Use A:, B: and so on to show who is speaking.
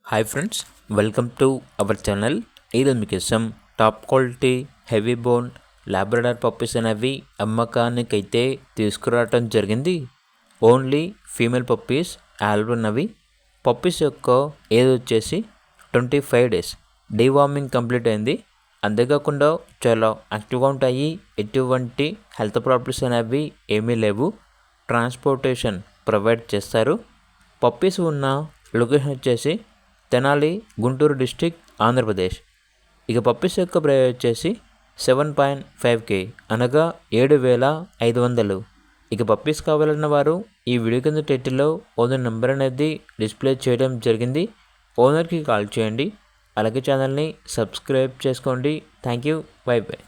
A: Hi friends, welcome to our channel. ఈరోజు మీకోసం top quality heavy bone Labrador puppies అనేవి అమ్మకానికైతే తీసుకురావటం జరిగింది. ఓన్లీ ఫీమేల్ పప్పీస్ ఆల్బన్నవి. పప్పీస్ యొక్క ఏజ్ వచ్చేసి 25 days. డీవార్మింగ్ కంప్లీట్ అయింది. అంతేకాకుండా చాలా యాక్టివ్గా ఉంటాయి. ఎటువంటి హెల్త్ ప్రాబ్లమ్స్ అనేవి ఏమీ లేవు. ట్రాన్స్పోర్టేషన్ ప్రొవైడ్ చేస్తారు. పప్పీస్ ఉన్న లొకేషన్ వచ్చేసి తెనాలి, గుంటూరు డిస్టిక్, ఆంధ్రప్రదేశ్. ఇక పప్పీస్ యొక్క ప్రైస్ వచ్చేసి 7.5K అనగా 7,500. ఇక పప్పీస్ కావాలన్న వారు ఈ వీడియో కింద టైటిల్లో ఓనర్ నెంబర్ అనేది డిస్ప్లే చేయడం జరిగింది. ఓనర్కి కాల్ చేయండి. అలాగే ఛానల్ని సబ్స్క్రైబ్ చేసుకోండి. Thank you. By by.